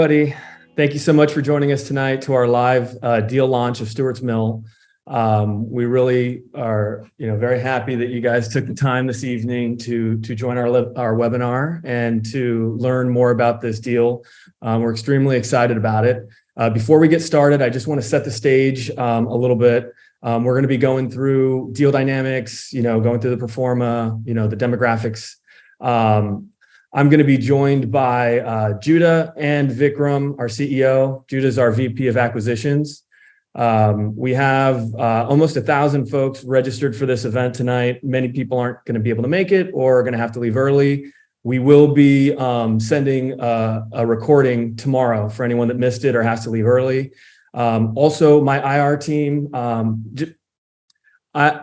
everybody. Thank you so much for joining us tonight to our live deal launch of Stewart's Mill. We really are, very happy that you guys took the time this evening to join our webinar and to learn more about this deal. We're extremely excited about it. Before we get started, I just want to set the stage a little bit. We're going to be going through deal dynamics, going through the pro forma, the demographics. I'm going to be joined by Judah and Vikram, our CEO. Judah's our VP of Acquisitions. We have almost 1,000 folks registered for this event tonight. Many people aren't going to be able to make it or are going to have to leave early. We will be sending a recording tomorrow for anyone that missed it or has to leave early. Also, my IR team.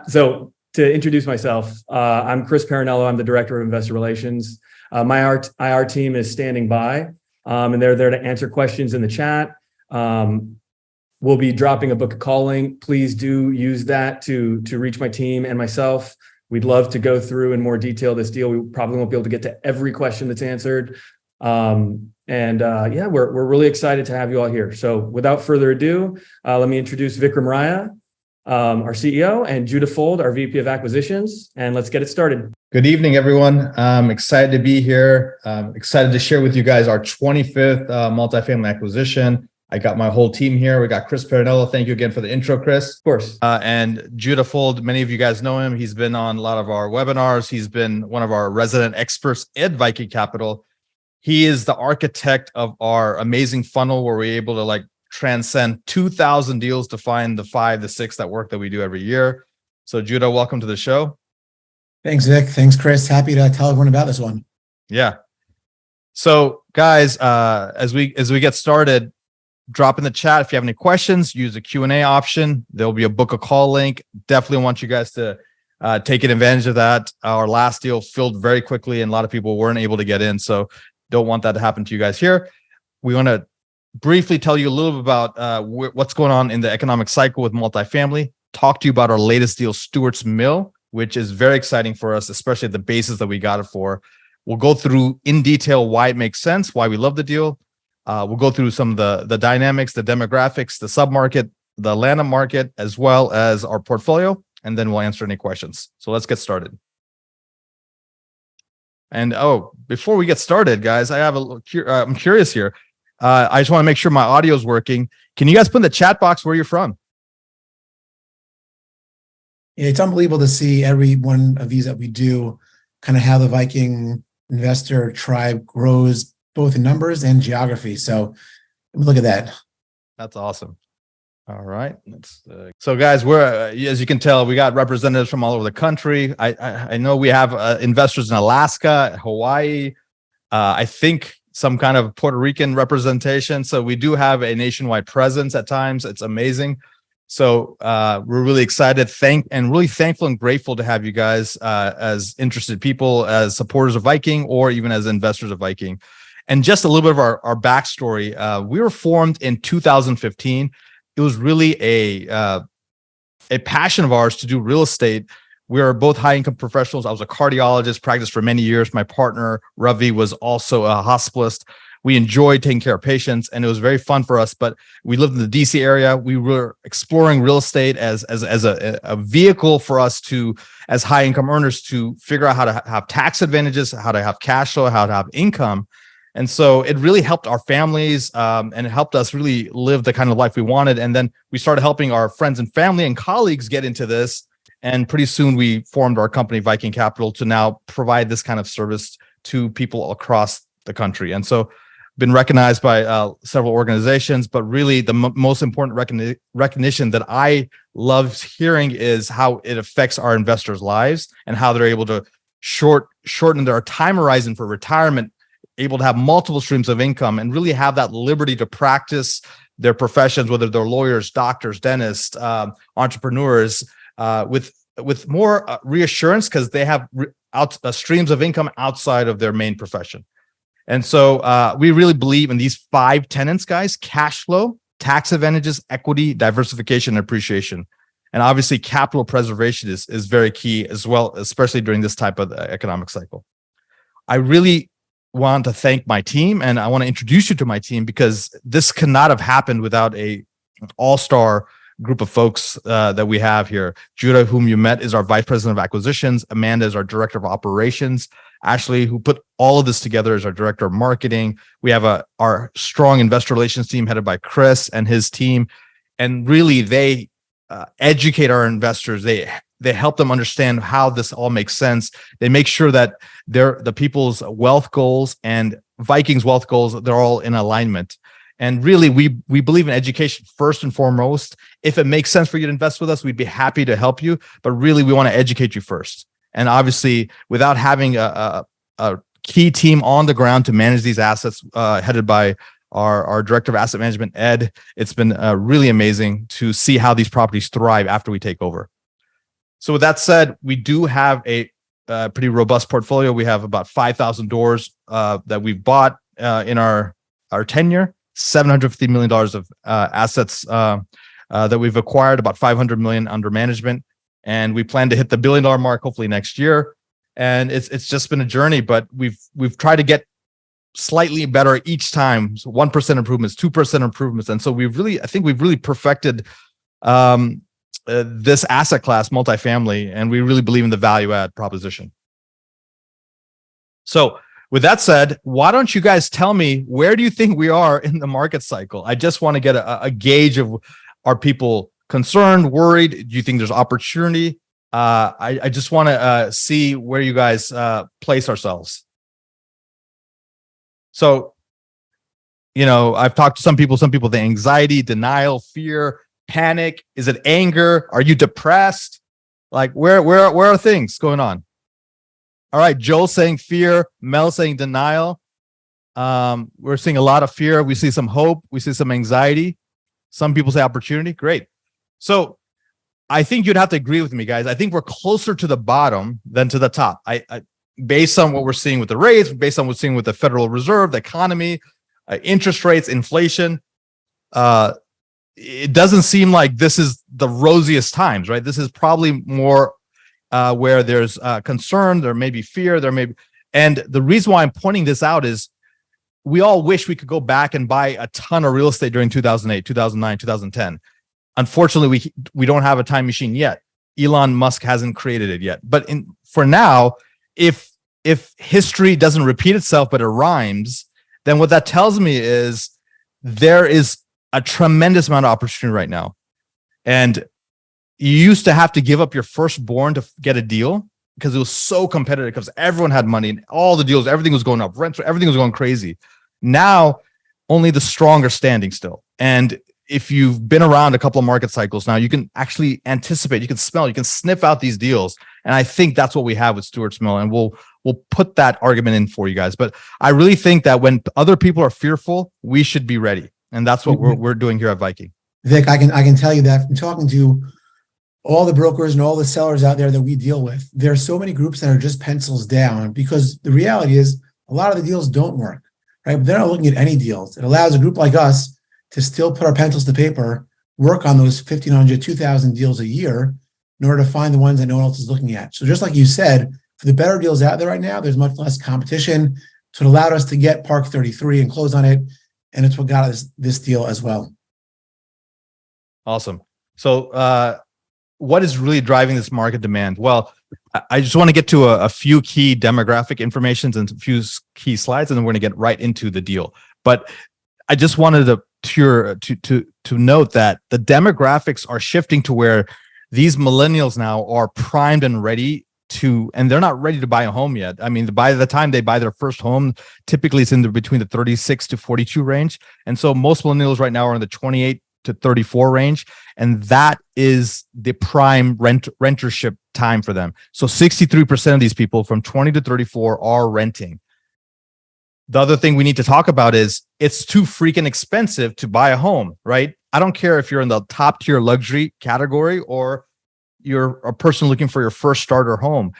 So to introduce myself, I'm Chris Parinello. I'm the Director of Investor Relations. My IR team is standing by, and they're there to answer questions in the chat. We'll be dropping a book a call link. Please do use that to reach my team and myself. We'd love to go through in more detail this deal. We probably won't be able to get to every question that's answered. We're really excited to have you all here. So without further ado, let me introduce Vikram Raya, our CEO, and Judah Fold, our VP of Acquisitions, and let's get it started. Good evening, everyone. I'm excited to be here. Excited to share with you guys our 25th multifamily acquisition. I got my whole team here. We got Chris Parinello. Thank you again for the intro, Chris. Of course. And Judah Fold, many of you guys know him. He's been on a lot of our webinars. He's been one of our resident experts at Viking Capital. He is the architect of our amazing funnel where we're able to transcend 2,000 deals to find the 5 to 6 that work that we do every year. So Judah, welcome to the show. Thanks, Vic. Thanks, Chris. Happy to tell everyone about this one. Yeah. So guys, as we get started, drop in the chat if you have any questions. Use the Q&A option. There'll be a book a call link. Definitely want you guys to take advantage of that. Our last deal filled very quickly and a lot of people weren't able to get in. So don't want that to happen to you guys here. We want to briefly tell you a little bit about what's going on in the economic cycle with multifamily. Talk to you about our latest deal, Stewart's Mill, which is very exciting for us, especially at the basis that we got it for. We'll go through in detail why it makes sense, why we love the deal. We'll go through some of the dynamics, the demographics, the submarket, the Atlanta market, as well as our portfolio, and then we'll answer any questions. So let's get started. And before we get started, guys, I'm curious here. I just want to make sure my audio is working. Can you guys put in the chat box where you're from? It's unbelievable to see every one of these that we do, kind of how the Viking investor tribe grows both in numbers and geography. So look at that. That's awesome. All right. So guys, we're as you can tell, we got representatives from all over the country. I know we have investors in Alaska, Hawaii, I think some kind of Puerto Rican representation. So we do have a nationwide presence at times. It's amazing. So we're really excited, really thankful and grateful to have you guys as interested people, as supporters of Viking, or even as investors of Viking. And just a little bit of our backstory. We were formed in 2015. It was really a passion of ours to do real estate. We are both high-income professionals. I was a cardiologist, practiced for many years. My partner, Ravi, was also a hospitalist. We enjoyed taking care of patients, and it was very fun for us. But we lived in the DC area. We were exploring real estate as a vehicle for us to, as high income earners, to figure out how to have tax advantages, how to have cash flow, how to have income. And so it really helped our families, and it helped us really live the kind of life we wanted. And then we started helping our friends and family and colleagues get into this. And pretty soon we formed our company, Viking Capital, to now provide this kind of service to people across the country. And so been recognized by several organizations, but really the most important recognition that I love hearing is how it affects our investors' lives and how they're able to shorten their time horizon for retirement, able to have multiple streams of income, and really have that liberty to practice their professions, whether they're lawyers, doctors, dentists, entrepreneurs, with more reassurance because they have streams of income outside of their main profession. And so we really believe in these 5 tenets, guys: cash flow, tax advantages, equity, diversification, and appreciation. And obviously capital preservation is very key as well, especially during this type of economic cycle. I really want to thank my team, and I want to introduce you to my team, because this could not have happened without a all-star group of folks that we have here. Judah, whom you met, is our Vice President of Acquisitions. Amanda is our Director of Operations. Ashley, who put all of this together, is our Director of Marketing. We have our strong investor relations team headed by Chris and his team. And really, they educate our investors. They help them understand how this all makes sense. They make sure that the people's wealth goals and Vikings' wealth goals, they're all in alignment. And really, we believe in education first and foremost. If it makes sense for you to invest with us, we'd be happy to help you. But really, we want to educate you first. And obviously, without having a key team on the ground to manage these assets, headed by our Director of Asset Management, Ed, it's been really amazing to see how these properties thrive after we take over. So with that said, we do have a pretty robust portfolio. We have about 5,000 doors that we've bought in our tenure. $750 million of assets that we've acquired, about $500 million under management. And we plan to hit the $1 billion mark hopefully next year. And it's just been a journey, but we've tried to get slightly better each time. So 1% improvements, 2% improvements. And so I think we've really perfected this asset class, multifamily, and we really believe in the value add proposition. So with that said, why don't you guys tell me, where do you think we are in the market cycle? I just want to get a gauge of, are people concerned, worried? Do you think there's opportunity? I just want to see where you guys place ourselves. So, I've talked to some people, the anxiety, denial, fear, panic. Is it anger? Are you depressed? Like, where are things going on? All right, Joel saying fear, Mel saying denial. We're seeing a lot of fear. We see some hope. We see some anxiety. Some people say opportunity. Great. So I think you'd have to agree with me, guys. I think we're closer to the bottom than to the top. I based on what we're seeing with the rates, based on what we're seeing with the Federal Reserve, the economy, interest rates, inflation. It doesn't seem like this is the rosiest times, right? This is probably more where there's concern, there may be fear, and the reason why I'm pointing this out is we all wish we could go back and buy a ton of real estate during 2008, 2009, 2010. Unfortunately, we don't have a time machine yet. Elon Musk hasn't created it yet. But for now, if history doesn't repeat itself, but it rhymes, then what that tells me is there is a tremendous amount of opportunity right now. And you used to have to give up your firstborn to get a deal because it was so competitive, because everyone had money and all the deals, everything was going up, rents, everything was going crazy. Now, only the strong are standing still. And if you've been around a couple of market cycles now, you can actually anticipate, you can smell, you can sniff out these deals. And I think that's what we have with Stewart's Mill. And we'll put that argument in for you guys. But I really think that when other people are fearful, we should be ready. And that's what we're doing here at Viking. Vic, I can tell you that from talking to all the brokers and all the sellers out there that we deal with, there are so many groups that are just pencils down, because the reality is a lot of the deals don't work, right? But they're not looking at any deals. It allows a group like us to still put our pencils to paper, work on those 1,500, 2,000 deals a year in order to find the ones that no one else is looking at. So just like you said, for the better deals out there right now, there's much less competition. So it allowed us to get Park 33 and close on it. And it's what got us this deal as well. Awesome. So what is really driving this market demand? Well, I just want to get to a few key demographic informations and a few key slides, and then we're going to get right into the deal. But I just wanted to note that the demographics are shifting to where these millennials now are primed and ready to, and they're not ready to buy a home yet. I mean, by the time they buy their first home, typically it's between the 36 to 42 range. And so most millennials right now are in the 28 to 34 range. And that is the prime rentership time for them. So 63% of these people from 20 to 34 are renting. The other thing we need to talk about is it's too freaking expensive to buy a home, right? I don't care if you're in the top tier luxury category or you're a person looking for your first starter home.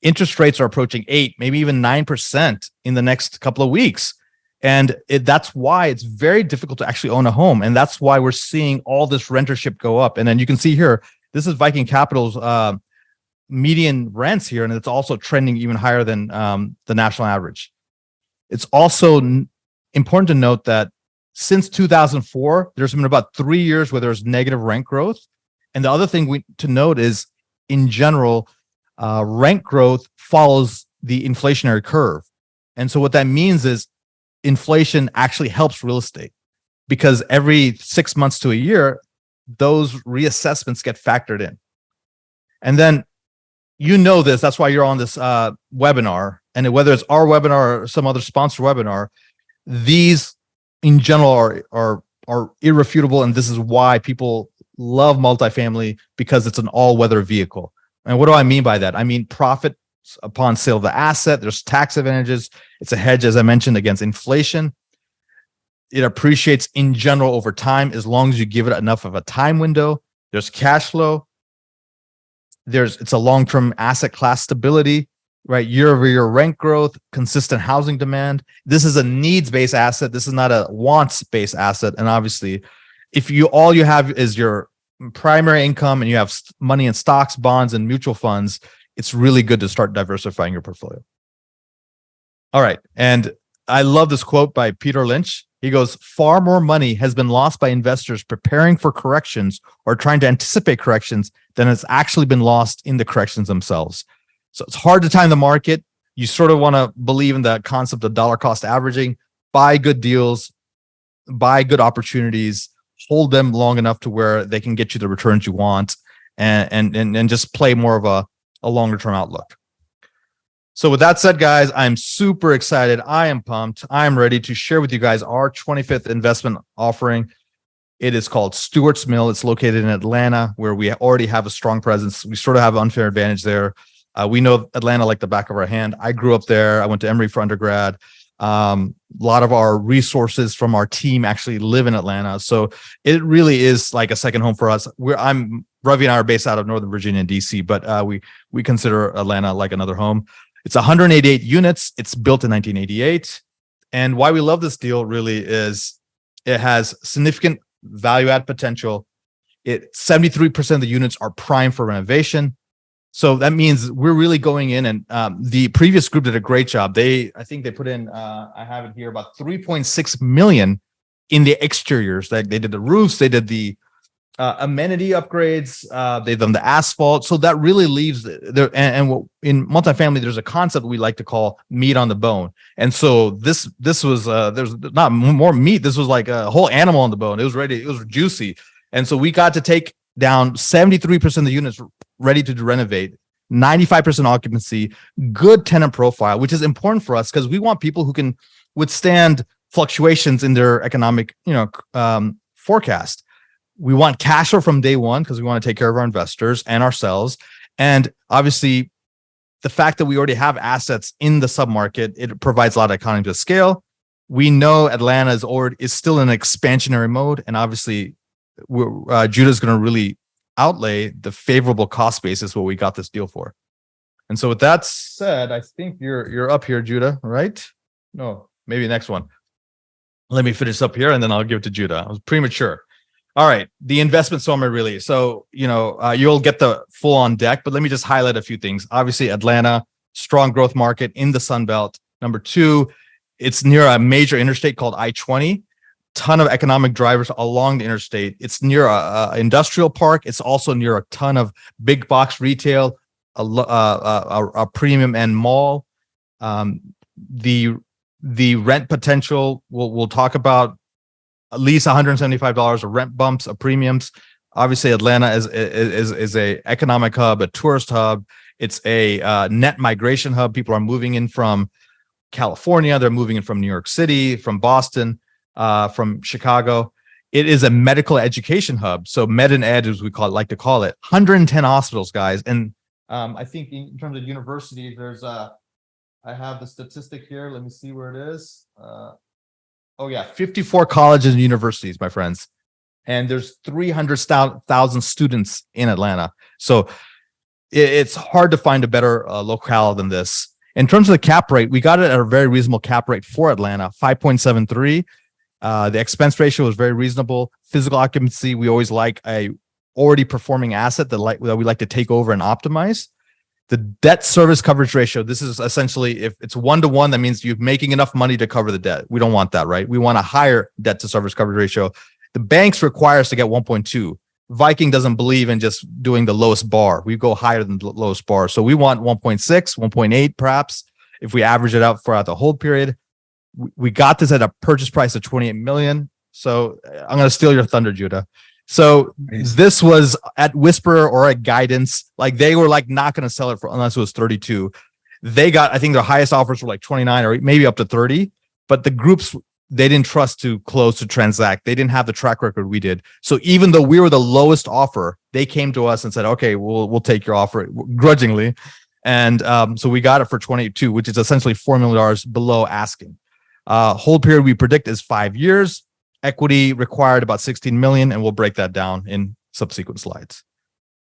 Interest rates are approaching 8, maybe even 9% in the next couple of weeks. And that's why it's very difficult to actually own a home. And that's why we're seeing all this rentership go up. And then you can see here, this is Viking Capital's median rents here. And it's also trending even higher than the national average. It's also important to note that since 2004, there's been about 3 years where there's negative rent growth. And the other thing to note is, in general, rent growth follows the inflationary curve. And so what that means is inflation actually helps real estate, because every 6 months to a year, those reassessments get factored in. And then, this, that's why you're on this webinar. And whether it's our webinar or some other sponsored webinar, these in general are irrefutable. And this is why people love multifamily, because it's an all-weather vehicle. And what do I mean by that? I mean profit upon sale of the asset. There's tax advantages. It's a hedge, as I mentioned, against inflation. It appreciates in general over time, as long as you give it enough of a time window. There's cash flow. It's a long-term asset class stability, right? Year-over-year rent growth, consistent housing demand. This is a needs-based asset. This is not a wants-based asset. And obviously, if all you have is your primary income and you have money in stocks, bonds, and mutual funds, it's really good to start diversifying your portfolio. All right. And I love this quote by Peter Lynch. He goes, "Far more money has been lost by investors preparing for corrections or trying to anticipate corrections than has actually been lost in the corrections themselves." So it's hard to time the market. You sort of want to believe in the concept of dollar cost averaging, buy good deals, buy good opportunities, hold them long enough to where they can get you the returns you want, and just play more of a longer term outlook. So with that said, guys, I'm super excited. I am pumped. I'm ready to share with you guys our 25th investment offering. It is called Stewart's Mill. It's located in Atlanta, where we already have a strong presence. We sort of have an unfair advantage there. We know Atlanta like the back of our hand. I grew up there. I went to Emory for undergrad. A lot of our resources from our team actually live in Atlanta. So it really is like a second home for us. Ravi and I are based out of Northern Virginia and DC, but we consider Atlanta like another home. It's 188 units. It's built in 1988. And why we love this deal really is it has significant value add potential. 73% of the units are prime for renovation. So that means we're really going in, and the previous group did a great job. I think they put in, I have it here, about 3.6 million in the exteriors. They did the roofs, they did the amenity upgrades, they've done the asphalt. So that really leaves there. And in multifamily, there's a concept we like to call meat on the bone. And so this was there's not more meat. This was like a whole animal on the bone. It was ready. It was juicy. And so we got to take down 73% of the units ready to renovate, 95% occupancy, good tenant profile, which is important for us because we want people who can withstand fluctuations in their economic, forecast. We want cash flow from day one because we want to take care of our investors and ourselves. And obviously, the fact that we already have assets in the submarket, it provides a lot of economies of scale. We know Atlanta is still in expansionary mode, and obviously, Judah's going to really outlay the favorable cost basis what we got this deal for. And so, with that said, I think you're up here, Judah, right? No, maybe next one. Let me finish up here, and then I'll give it to Judah. I was premature. All right, the investment summary really. So, you'll get the full on deck, but let me just highlight a few things. Obviously, Atlanta, strong growth market in the Sun Belt. Number two, it's near a major interstate called I-20. Ton of economic drivers along the interstate. It's near a industrial park. It's also near a ton of big box retail, a premium end mall. The rent potential we'll talk about. At least $175 of rent bumps, of premiums. Obviously, Atlanta is a economic hub, a tourist hub. It's a net migration hub. People are moving in from California. They're moving in from New York City, from Boston, from Chicago. It is a medical education hub. So med and ed, as we like to call it. 110 hospitals, guys. And I think in terms of universities, I have the statistic here. Let me see where it is. 54 colleges and universities, my friends. And there's 300,000 students in Atlanta. So it's hard to find a better locale than this. In terms of the cap rate, we got it at a very reasonable cap rate for Atlanta, 5.73. The expense ratio was very reasonable. Physical occupancy, we always like a already performing asset that we like to take over and optimize. The debt service coverage ratio, this is essentially, if it's 1-to-1, that means you're making enough money to cover the debt. We don't want that, right? We want a higher debt to service coverage ratio. The banks require us to get 1.2. Viking doesn't believe in just doing the lowest bar. We go higher than the lowest bar. So we want 1.6, 1.8 perhaps, if we average it out throughout the hold period. We got this at a purchase price of 28 million. So I'm going to steal your thunder, Judah. So this was at Whisper or at Guidance. Like they were like not going to sell it for unless it was 32. They got, I think their highest offers were like 29 or maybe up to 30. But the groups, they didn't trust to close to transact. They didn't have the track record we did. So even though we were the lowest offer, they came to us and said, okay, we'll take your offer grudgingly. And so we got it for 22, which is essentially $4 million below asking. Hold period we predict is 5 years. Equity required about 16 million, and we'll break that down in subsequent slides.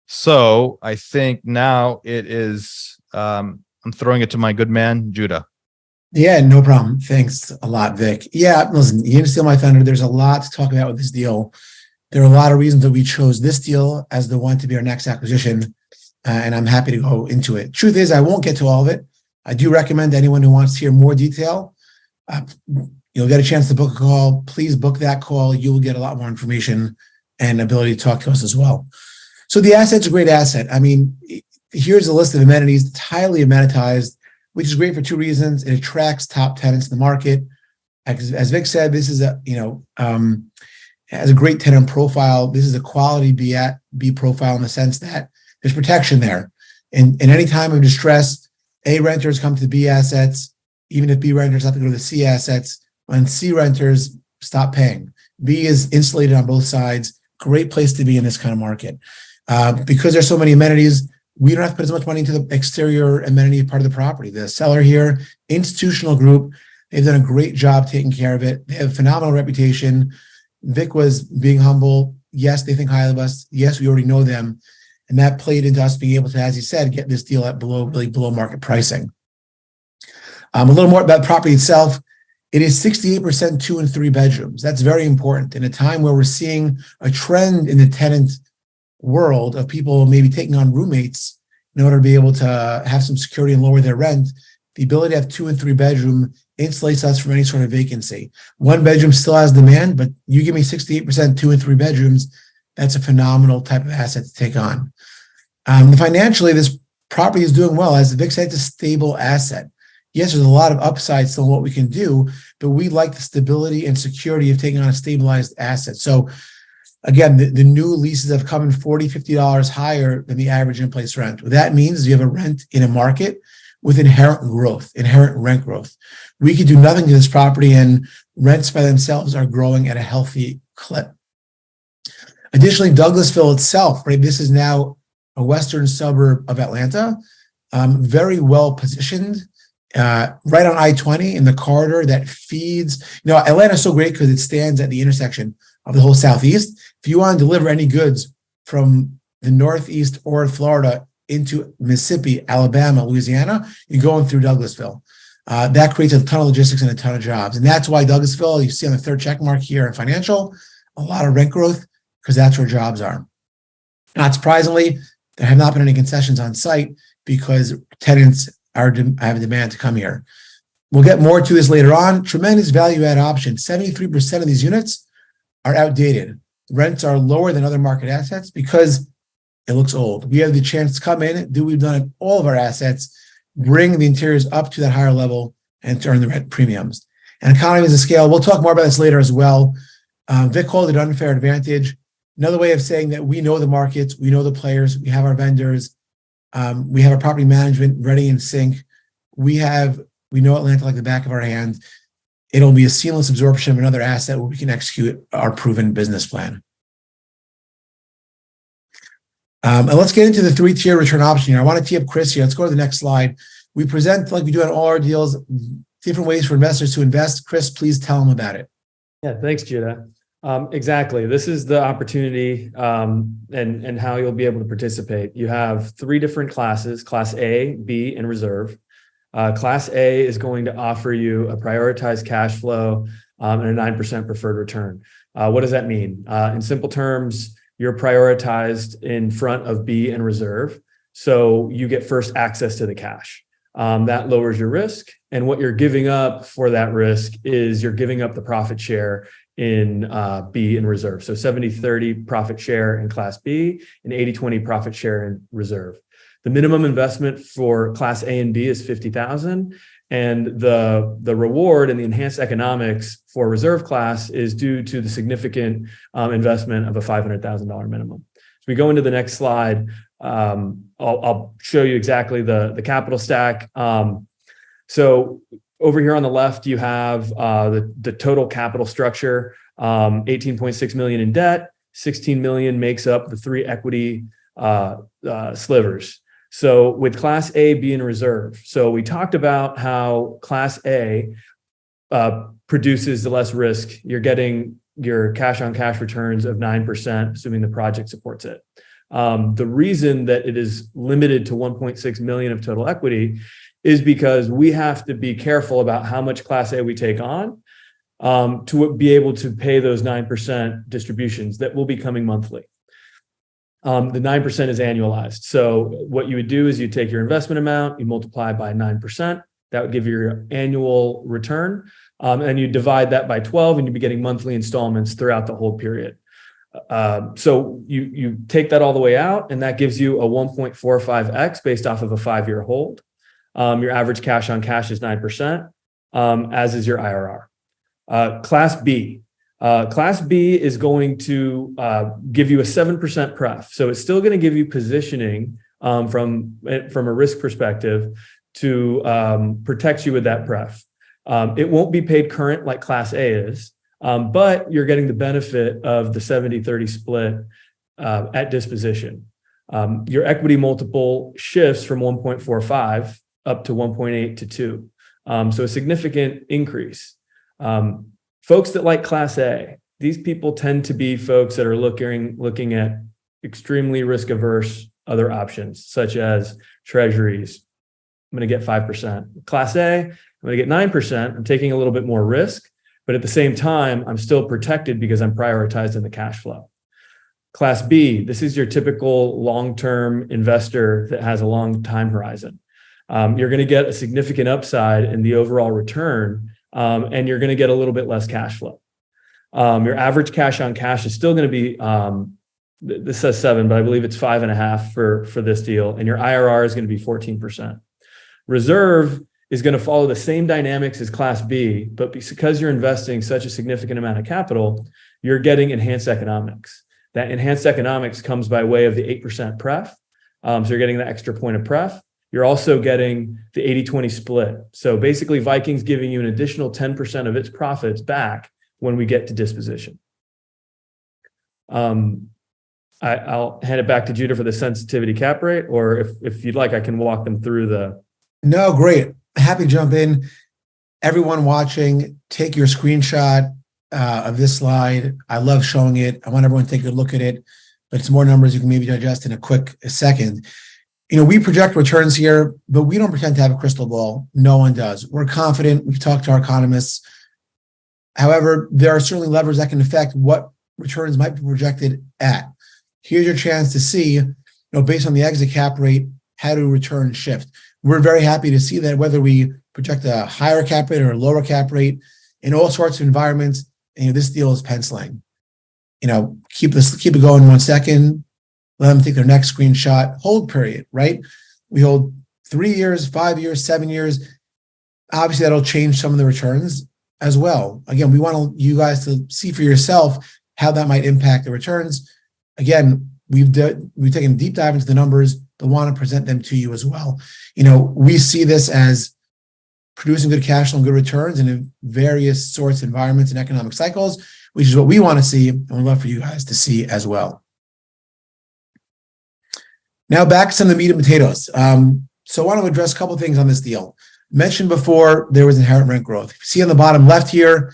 So I think now it is, I'm throwing it to my good man, Judah. Yeah, no problem. Thanks a lot, Vic. Yeah, listen, you didn't steal my thunder. There's a lot to talk about with this deal. There are a lot of reasons that we chose this deal as the one to be our next acquisition, and I'm happy to go into it. Truth is, I won't get to all of it. I do recommend anyone who wants to hear more detail, you'll get a chance to book a call. Please book that call. You will get a lot more information and ability to talk to us as well. So the asset's a great asset. I mean, here's a list of amenities. It's highly amenitized, which is great for two reasons. It attracts top tenants in the market. As Vic said, this is has a great tenant profile. This is a quality B profile in the sense that there's protection there. In any time of distress, A renters come to the B assets, even if B renters have to go to the C assets. When C renters stop paying, B is insulated on both sides. Great place to be in this kind of market. Because there's so many amenities, we don't have to put as much money into the exterior amenity part of the property. The seller here, institutional group, they've done a great job taking care of it. They have a phenomenal reputation. Vic was being humble. Yes, they think highly of us. Yes, we already know them. And that played into us being able to, as he said, get this deal at really below market pricing. A little more about the property itself. It is 68% 2 and 3 bedrooms. That's very important in a time where we're seeing a trend in the tenant world of people maybe taking on roommates in order to be able to have some security and lower their rent. The ability to have 2 and 3 bedroom insulates us from any sort of vacancy. 1 bedroom still has demand, but you give me 68% 2 and 3 bedrooms, that's a phenomenal type of asset to take on. Financially, this property is doing well. As Vic said, it's a stable asset. Yes, there's a lot of upside still in what we can do, but we like the stability and security of taking on a stabilized asset. So again, the new leases have come in $40, $50 higher than the average in-place rent. What that means is you have a rent in a market with inherent rent growth. We could do nothing to this property and rents by themselves are growing at a healthy clip. Additionally, Douglasville itself, right? This is now a western suburb of Atlanta, very well positioned. Right on I-20 in the corridor that feeds, Atlanta's so great because it stands at the intersection of the whole Southeast. If you want to deliver any goods from the Northeast or Florida into Mississippi, Alabama, Louisiana, you're going through Douglasville. That creates a ton of logistics and a ton of jobs. And that's why Douglasville, you see on the third check mark here in financial, a lot of rent growth because that's where jobs are. Not surprisingly, there have not been any concessions on site because tenants have a demand to come here. We'll get more to this later on. Tremendous value add option. 73% of these units are outdated. Rents are lower than other market assets because it looks old. We have the chance to come in, do what we've done at all of our assets, bring the interiors up to that higher level and to earn the rent premiums. And economies of scale, we'll talk more about this later as well. Vic called it unfair advantage. Another way of saying that we know the markets, we know the players, we have our vendors, we have our property management ready in sync. We know Atlanta like the back of our hand. It'll be a seamless absorption of another asset where we can execute our proven business plan. And let's get into the 3-tier return option here. I want to tee up Chris here. Let's go to the next slide. We present, like we do on all our deals, different ways for investors to invest. Chris, please tell them about it. Yeah, thanks, Judah. Exactly. This is the opportunity and how you'll be able to participate. You have 3 different classes, Class A, B, and Reserve. Class A is going to offer you a prioritized cash flow and a 9% preferred return. What does that mean? In simple terms, you're prioritized in front of B and Reserve. So you get first access to the cash. That lowers your risk. And what you're giving up for that risk is you're giving up the profit share in B and reserve. So 70-30 profit share in Class B and 80-20 profit share in reserve. The minimum investment for Class A and B is $50,000. And the reward and the enhanced economics for reserve class is due to the significant investment of a $500,000 minimum. So we go into the next slide. I'll show you exactly the capital stack. So over here on the left, you have the total capital structure, 18.6 million in debt, 16 million makes up the 3 equity slivers. So with Class A, B, and reserve. So we talked about how Class A produces the less risk. You're getting your cash on cash returns of 9%, assuming the project supports it. The reason that it is limited to 1.6 million of total equity is because we have to be careful about how much Class A we take on to be able to pay those 9% distributions that will be coming monthly. The 9% is annualized. So what you would do is you take your investment amount, you multiply by 9%. That would give you your annual return. And you divide that by 12 and you'd be getting monthly installments throughout the whole period. So you take that all the way out and that gives you a 1.45x based off of a 5-year hold. Your average cash on cash is 9%, as is your IRR. Class B. Class B is going to give you a 7% pref. So it's still going to give you positioning from a risk perspective to protect you with that pref. It won't be paid current like Class A is, but you're getting the benefit of the 70-30 split at disposition. Your equity multiple shifts from 1.45 up to 1.8 to 2. So a significant increase. Folks that like Class A, these people tend to be folks that are looking at extremely risk averse other options, such as treasuries. I'm going to get 5%. Class A, I'm going to get 9%. I'm taking a little bit more risk, but at the same time, I'm still protected because I'm prioritizing the cash flow. Class B, this is your typical long-term investor that has a long time horizon. You're going to get a significant upside in the overall return, and you're going to get a little bit less cash flow. Your average cash on cash is still going to be, this says 7, but I believe it's 5.5 for this deal. And your IRR is going to be 14%. Reserve is going to follow the same dynamics as Class B, but because you're investing such a significant amount of capital, you're getting enhanced economics. That enhanced economics comes by way of the 8% pref. So you're getting the extra point of pref. You're also getting the 80-20 split. So basically Viking's giving you an additional 10% of its profits back when we get to disposition. I'll hand it back to Judah for the sensitivity cap rate, or if you'd like, I can walk them through the. No, great. Happy to jump in. Everyone watching, take your screenshot of this slide. I love showing it. I want everyone to take a look at it, but it's more numbers you can maybe digest in a second. You know, we project returns here, but we don't pretend to have a crystal ball. No one does. We're confident. We've talked to our economists. However, there are certainly levers that can affect what returns might be projected at. Here's your chance to see, based on the exit cap rate, how do returns shift. We're very happy to see that whether we project a higher cap rate or a lower cap rate in all sorts of environments, this deal is penciling. Keep it going 1 second. Let them take their next screenshot. Hold period, right? We hold 3 years, 5 years, 7 years. Obviously, that'll change some of the returns as well. Again, we want you guys to see for yourself how that might impact the returns. Again, we've taken a deep dive into the numbers, but want to present them to you as well. We see this as producing good cash flow and good returns in various sorts of environments and economic cycles, which is what we want to see, and we'd love for you guys to see as well. Now back to some of the meat and potatoes. So I want to address a couple of things on this deal. Mentioned before, there was inherent rent growth. You see on the bottom left here,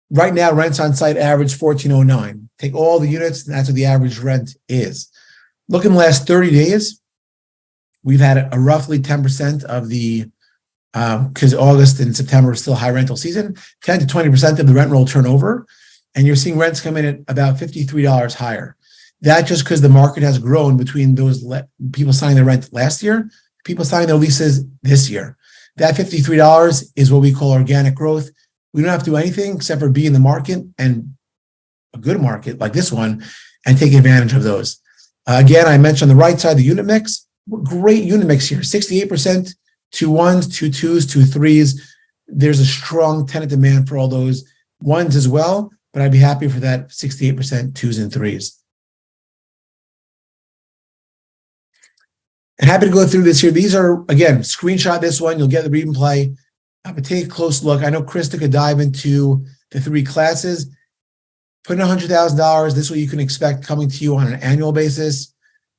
right now rents on site average $1,409. Take all the units, and that's what the average rent is. Look in the last 30 days, we've had a roughly 10% of the, because August and September is still high rental season, 10 to 20% of the rent roll turnover, and you're seeing rents come in at about $53 higher. That's just because the market has grown between those people signing their rent last year, people signing their leases this year. That $53 is what we call organic growth. We don't have to do anything except for be in the market, and a good market like this one, and take advantage of those. Again, I mentioned on the right side, the unit mix. Great unit mix here, 68% 2-1s, 2-2s, 2-3s. There's a strong tenant demand for all those ones as well, but I'd be happy for that 68% 2s and 3s. And happy to go through this here. These are, again, screenshot this one. You'll get the read and play. But take a close look. I know Krista could dive into the 3 classes. Put in $100,000. This is what you can expect coming to you on an annual basis.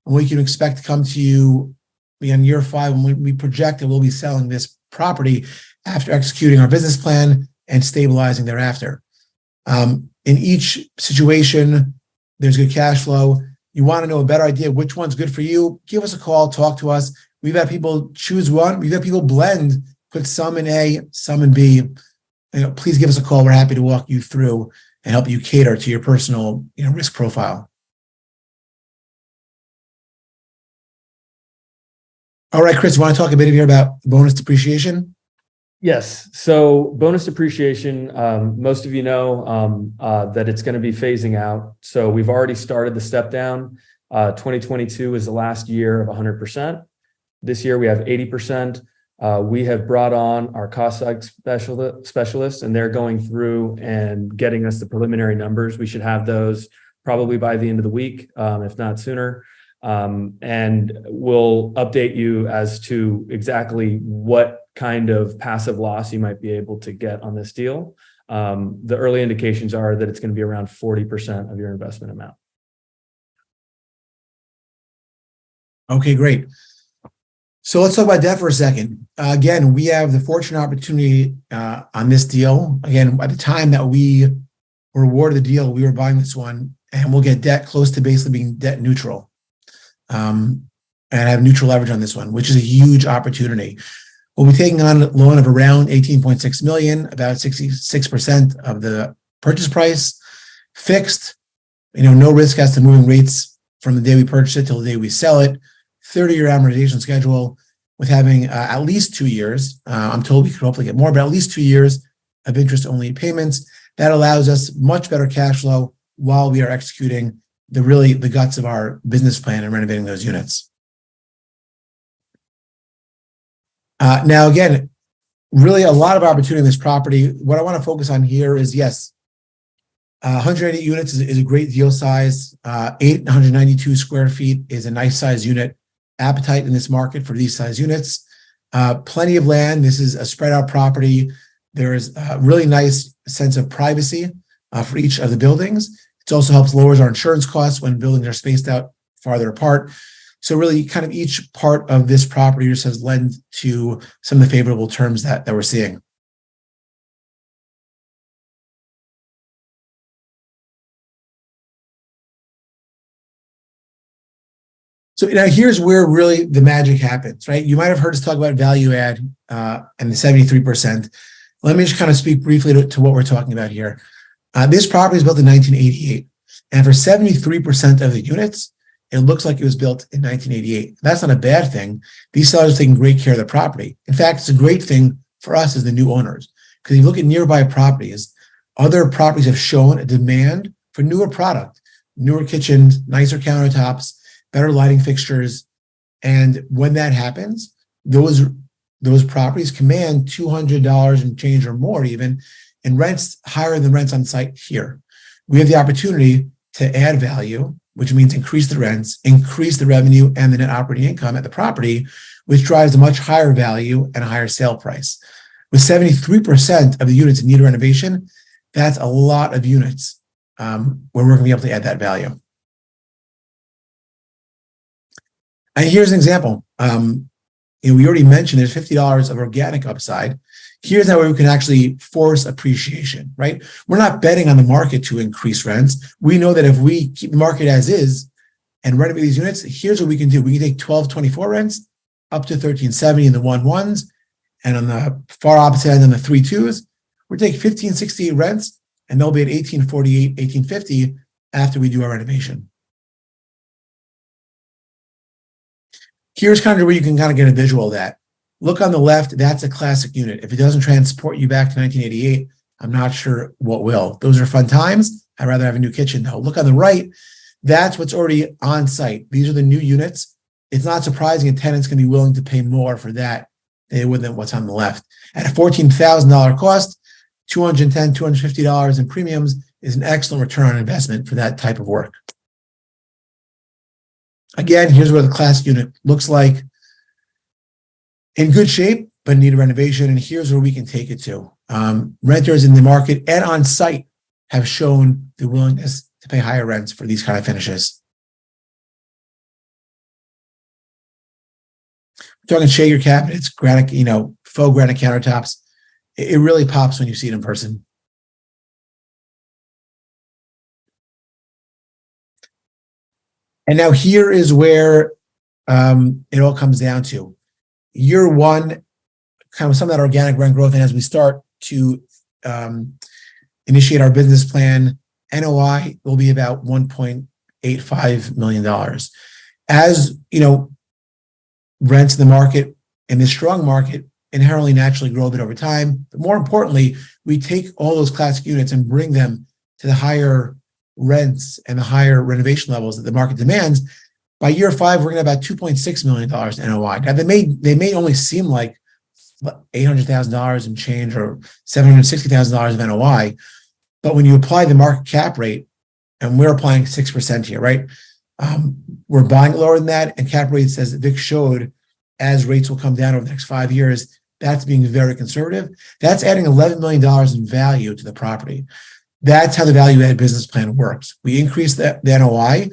And what you can expect to come to you in year 5 when we project that we'll be selling this property after executing our business plan and stabilizing thereafter. In each situation, there's good cash flow. You want to know a better idea of which one's good for you, give us a call, talk to us. We've had people choose one. We've had people blend, put some in A, some in B. Please give us a call. We're happy to walk you through and help you cater to your personal risk profile. All right, Chris, you want to talk a bit here about bonus depreciation? Yes. So bonus depreciation, most of you know that it's going to be phasing out. So we've already started the step down. 2022 is the last year of 100%. This year we have 80%. We have brought on our cost side specialists, and they're going through and getting us the preliminary numbers. We should have those probably by the end of the week, if not sooner. And we'll update you as to exactly what kind of passive loss you might be able to get on this deal. The early indications are that it's going to be around 40% of your investment amount. Okay, great. So let's talk about debt for a second. Again, we have the fortunate opportunity on this deal. Again, at the time that we were awarded the deal, we were buying this one, and we'll get debt close to basically being debt neutral. And have neutral leverage on this one, which is a huge opportunity. We'll be taking on a loan of around $18.6 million, about 66% of the purchase price, fixed, no risk as to moving rates from the day we purchase it till the day we sell it, 30-year amortization schedule with having at least 2 years. I'm told we could hopefully get more, but at least 2 years of interest-only payments. That allows us much better cash flow while we are executing the guts of our business plan and renovating those units. Now, again, really a lot of opportunity in this property. What I want to focus on here is, yes, 180 units is a great deal size. 892 square feet is a nice size unit. Appetite in this market for these size units. Plenty of land. This is a spread out property. There is a really nice sense of privacy for each of the buildings. It also helps lower our insurance costs when buildings are spaced out farther apart. So really kind of each part of this property just has led to some of the favorable terms that we're seeing. So here's where really the magic happens, right? You might have heard us talk about value add and the 73%. Let me just kind of speak briefly to what we're talking about here. This property was built in 1988. And for 73% of the units, it looks like it was built in 1988. That's not a bad thing. These sellers are taking great care of the property. In fact, it's a great thing for us as the new owners. Because if you look at nearby properties, other properties have shown a demand for newer product, newer kitchens, nicer countertops, better lighting fixtures. And when that happens, those properties command $200 and change or more even, and rents higher than rents on site here. We have the opportunity to add value, which means increase the rents, increase the revenue and the net operating income at the property, which drives a much higher value and a higher sale price. With 73% of the units in need of renovation, that's a lot of units where we're going to be able to add that value. And here's an example. We already mentioned there's $50 of organic upside. Here's how we can actually force appreciation, right? We're not betting on the market to increase rents. We know that if we keep the market as is and renovate these units, here's what we can do. We can take 1224 rents up to 1370 in the 1-1s. And on the far opposite end, on the 3-2s, we're taking 1568 rents, and they'll be at 1848, 1850 after we do our renovation. Here's kind of where you can kind of get a visual of that. Look on the left, that's a classic unit. If it doesn't transport you back to 1988, I'm not sure what will. Those are fun times. I'd rather have a new kitchen though. Look on the right, that's what's already on site. These are the new units. It's not surprising a tenant's going to be willing to pay more for that than what's on the left. At a $14,000 cost, $210, $250 in premiums is an excellent return on investment for that type of work. Again, here's what the classic unit looks like. In good shape, but need a renovation. And here's where we can take it to. Renters in the market and on site have shown the willingness to pay higher rents for these kind of finishes. We're talking Shaker cabinets, granite, faux granite countertops. It really pops when you see it in person. And now here is where it all comes down to. Year one, kind of some of that organic rent growth. And as we start to initiate our business plan, NOI will be about $1.85 million. As rents in the market in this strong market inherently naturally grow a bit over time. But more importantly, we take all those classic units and bring them to the higher rents and the higher renovation levels that the market demands. By year 5, we're going to have about $2.6 million NOI. Now, they may only seem like $800,000 in change or $760,000 of NOI, but when you apply the market cap rate, and we're applying 6% here, right? We're buying lower than that, and cap rates, as Vic showed, as rates will come down over the next 5 years, that's being very conservative. That's adding $11 million in value to the property. That's how the value-add business plan works. We increase the NOI,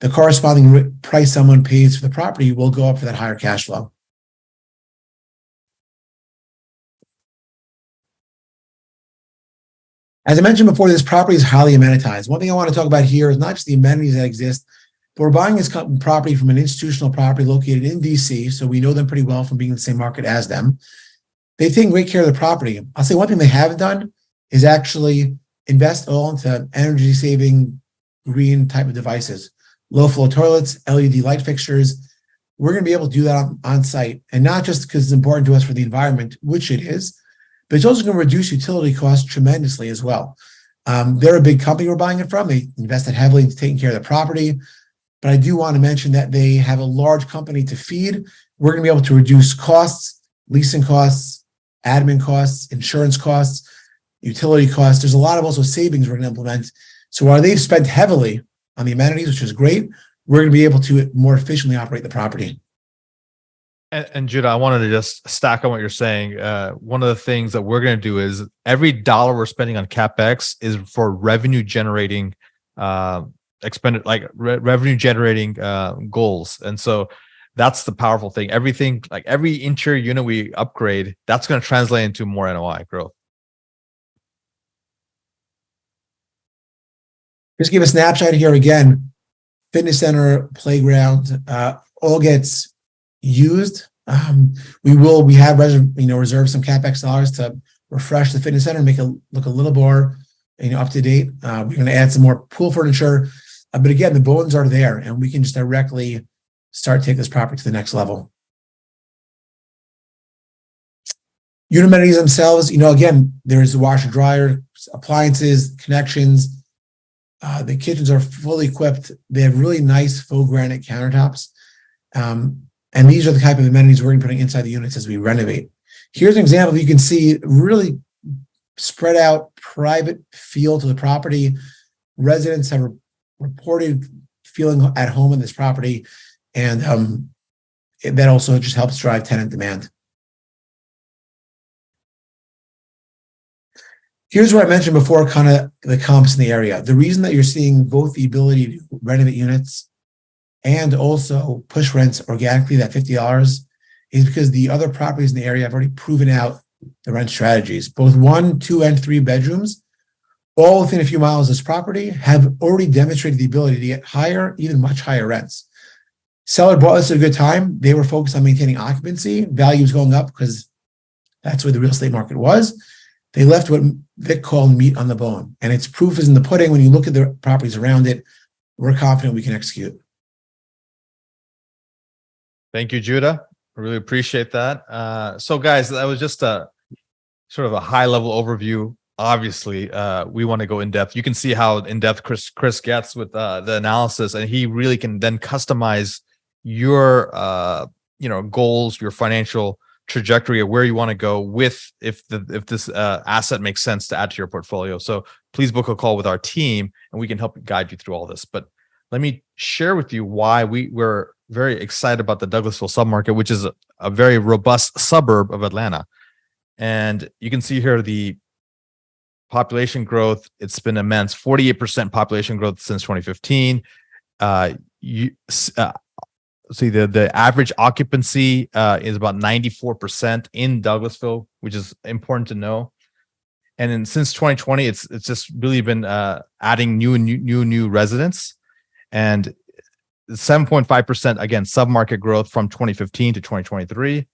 the corresponding price someone pays for the property will go up for that higher cash flow. As I mentioned before, this property is highly amenitized. One thing I want to talk about here is not just the amenities that exist, but we're buying this property from an institutional property located in DC, so we know them pretty well from being in the same market as them. They've taken great care of the property. I'll say one thing they haven't done is actually invest all into energy-saving green type of devices. Low-flow toilets, LED light fixtures. We're going to be able to do that on site, and not just because it's important to us for the environment, which it is, but it's also going to reduce utility costs tremendously as well. They're a big company we're buying it from. They invested heavily into taking care of the property, but I do want to mention that they have a large company to feed. We're going to be able to reduce costs, leasing costs, admin costs, insurance costs, utility costs. There's a lot of also savings we're going to implement. So while they've spent heavily on the amenities, which is great, we're going to be able to more efficiently operate the property. And Judah, I wanted to just stack on what you're saying. One of the things that we're going to do is every dollar we're spending on CapEx is for revenue generating revenue generating goals. And so that's the powerful thing. Everything, like every interior unit we upgrade, that's going to translate into more NOI growth. Just give a snapshot here again. Fitness center, playground, all gets used. We have reserved some CapEx dollars to refresh the fitness center, make it look a little more up to date. We're going to add some more pool furniture, but again, the bones are there, and we can just directly start taking this property to the next level. Unit amenities themselves, again, there's a washer, dryer, appliances, connections. The kitchens are fully equipped. They have really nice faux granite countertops. And these are the type of amenities we're going to be putting inside the units as we renovate. Here's an example. You can see really spread out private feel to the property. Residents have reported feeling at home in this property, and that also just helps drive tenant demand. Here's what I mentioned before, kind of the comps in the area. The reason that you're seeing both the ability to renovate units and also push rents organically, that $50, is because the other properties in the area have already proven out the rent strategies. Both 1, 2, and 3 bedrooms, all within a few miles of this property, have already demonstrated the ability to get higher, even much higher rents. Seller bought this at a good time. They were focused on maintaining occupancy. Value was going up because that's where the real estate market was. They left what Vic called meat on the bone, and its proof is in the pudding. When you look at the properties around it, we're confident we can execute. Thank you, Judah. I really appreciate that. So guys, that was just a sort of a high level overview. Obviously, we want to go in depth. You can see how in depth Chris gets with the analysis, and he really can then customize your goals, your financial trajectory of where you want to go with if this asset makes sense to add to your portfolio. So please book a call with our team, and we can help guide you through all this. But let me share with you why we're very excited about the Douglasville submarket, which is a very robust suburb of Atlanta. And you can see here the population growth. It's been immense, 48% population growth since 2015. See the average occupancy is about 94% in Douglasville, which is important to know. And then since 2020, it's just really been adding new residents, and 7.5% again submarket growth from 2015 to 2023.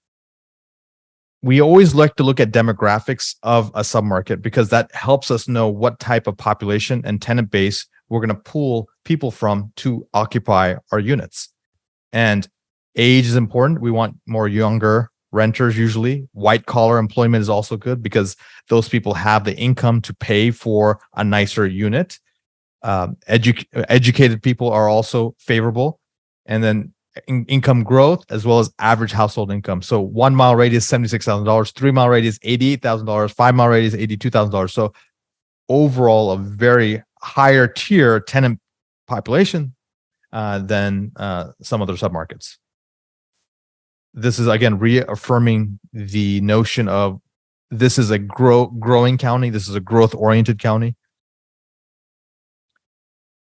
We always like to look at demographics of a submarket because that helps us know what type of population and tenant base we're going to pull people from to occupy our units. And age is important. We want more younger renters usually. White collar employment is also good because those people have the income to pay for a nicer unit. Educated people are also favorable. And then income growth as well as average household income. So 1 mile radius, $76,000, 3 mile radius, $88,000, 5 mile radius, $82,000. So overall, a very higher tier tenant population than some other submarkets. This is again reaffirming the notion of this is a growing county. This is a growth oriented county.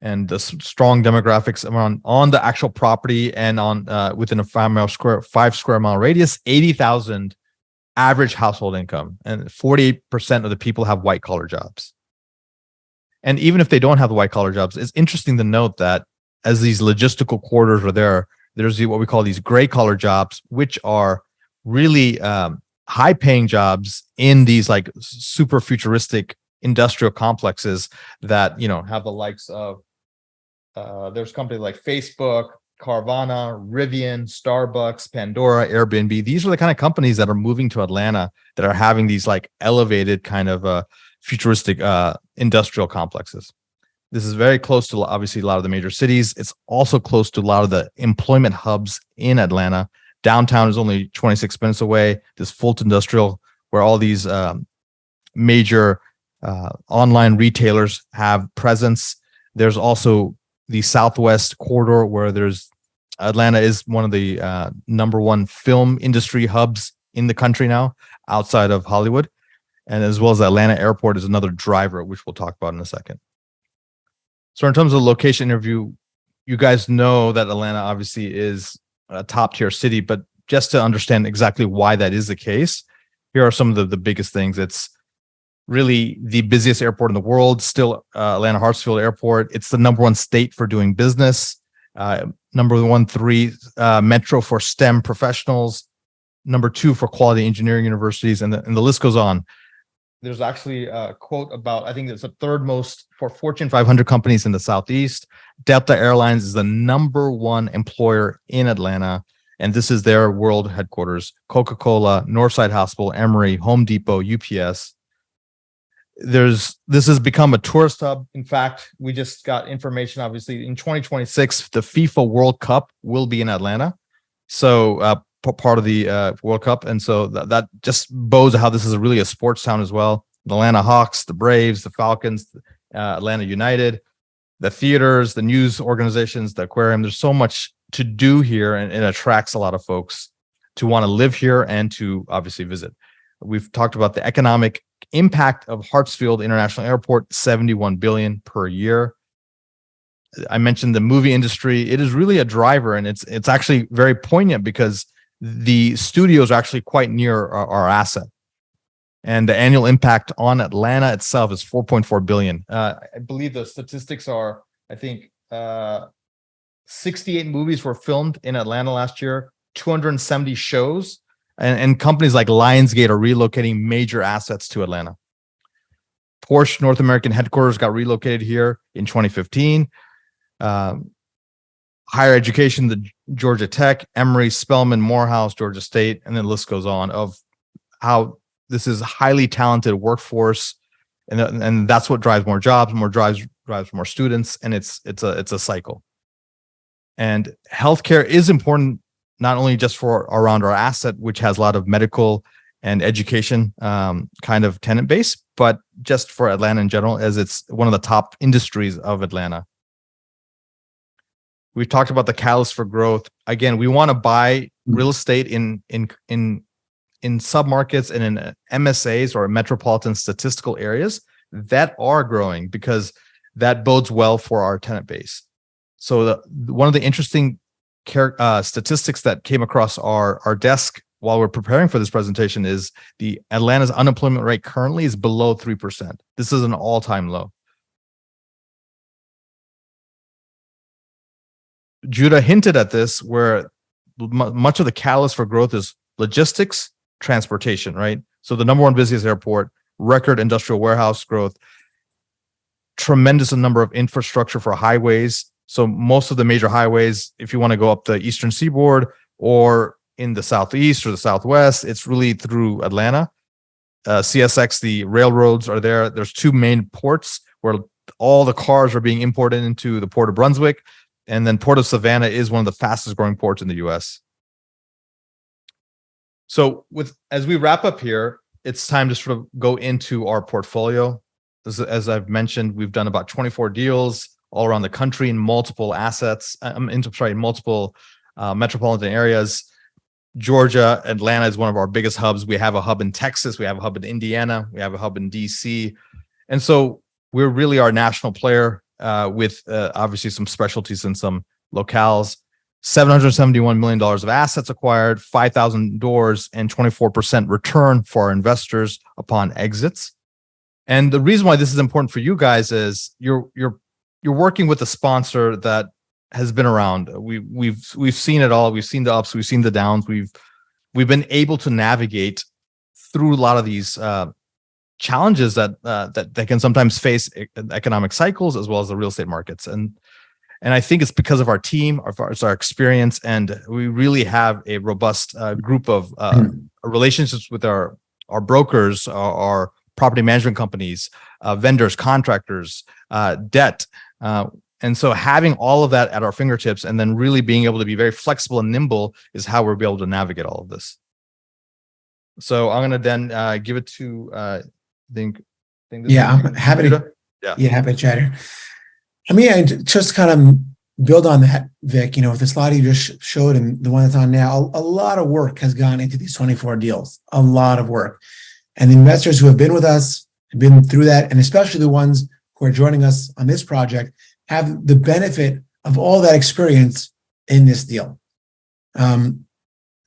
And the strong demographics on the actual property and on within a 5 square mile radius, 80,000 average household income, and 48% of the people have white collar jobs. And even if they don't have the white collar jobs, it's interesting to note that as these logistical corridors are there's what we call these gray collar jobs, which are really high paying jobs in these like super futuristic industrial complexes that have the likes of there's companies like Facebook, Carvana, Rivian, Starbucks, Pandora, Airbnb. These are the kind of companies that are moving to Atlanta that are having these like elevated kind of futuristic industrial complexes. This is very close to obviously a lot of the major cities. It's also close to a lot of the employment hubs in Atlanta. Downtown is only 26 minutes away. This Fulton Industrial, where all these major online retailers have presence. There's also the Southwest corridor, where Atlanta is one of the number one film industry hubs in the country now, outside of Hollywood. And as well as the Atlanta airport is another driver, which we'll talk about in a second. So in terms of location interview, you guys know that Atlanta obviously is a top tier city, but just to understand exactly why that is the case, here are some of the biggest things. It's really the busiest airport in the world, still Atlanta Hartsfield Airport. It's the number one state for doing business, number 3 metro for STEM professionals, number 2 for quality engineering universities, and the list goes on. There's actually a quote about, I think it's the third most for Fortune 500 companies in the Southeast. Delta Airlines is the number 1 employer in Atlanta, and this is their world headquarters. Coca-Cola, Northside Hospital, Emory, Home Depot, UPS. This has become a tourist hub. In fact, we just got information, obviously, in 2026, the FIFA World Cup will be in Atlanta. So part of the World Cup. And so that just bodes how this is really a sports town as well. The Atlanta Hawks, the Braves, the Falcons, Atlanta United, the theaters, the news organizations, the aquarium. There's so much to do here, and it attracts a lot of folks to want to live here and to obviously visit. We've talked about the economic impact of Hartsfield International Airport, $71 billion per year. I mentioned the movie industry. It is really a driver, and it's actually very poignant because the studios are actually quite near our asset. And the annual impact on Atlanta itself is $4.4 billion. I believe the statistics are, 68 movies were filmed in Atlanta last year, 270 shows, and companies like Lionsgate are relocating major assets to Atlanta. Porsche North American headquarters got relocated here in 2015. higher education, the Georgia Tech, Emory, Spelman, Morehouse, Georgia State, and then the list goes on of how this is a highly talented workforce, and that's what drives more jobs, drives more students, and it's a cycle. And healthcare is important not only just for around our asset, which has a lot of medical and education kind of tenant base, but just for Atlanta in general, as it's one of the top industries of Atlanta. We've talked about the catalyst for growth. Again, we want to buy real estate in submarkets and in MSAs or metropolitan statistical areas that are growing, because that bodes well for our tenant base. So one of the interesting statistics that came across our desk while we're preparing for this presentation is the Atlanta's unemployment rate currently is below 3%. This is an all-time low. Judah hinted at this, where much of the catalyst for growth is logistics, transportation, right? So the number one busiest airport, record industrial warehouse growth, tremendous number of infrastructure for highways. So most of the major highways, if you want to go up the eastern seaboard or in the southeast or the southwest, it's really through Atlanta. CSX, the railroads are there. There's two main ports where all the cars are being imported into the Port of Brunswick. And then Port of Savannah is one of the fastest growing ports in the US. So as we wrap up here, it's time to sort of go into our portfolio. As I've mentioned, we've done about 24 deals all around the country in multiple assets, multiple metropolitan areas. Georgia, Atlanta is one of our biggest hubs. We have a hub in Texas. We have a hub in Indiana. We have a hub in DC. And so we're really our national player with obviously some specialties and some locales. $771 million of assets acquired, 5,000 doors, and 24% return for our investors upon exits. And the reason why this is important for you guys is you're working with a sponsor that has been around. We've seen it all. We've seen the ups. We've seen the downs. We've been able to navigate through a lot of these challenges that can sometimes face economic cycles as well as the real estate markets. And I think it's because of our team, our experience, and we really have a robust group of relationships with our brokers, our property management companies, vendors, contractors, debt. And so having all of that at our fingertips and then really being able to be very flexible and nimble is how we'll be able to navigate all of this. So I'm going to then give it to, I'm happy to. Yeah, happy to chat here. I mean, I just kind of build on that, Vic, with the slide you just showed and the one that's on now, a lot of work has gone into these 24 deals, a lot of work. And the investors who have been with us, have been through that, and especially the ones who are joining us on this project, have the benefit of all that experience in this deal.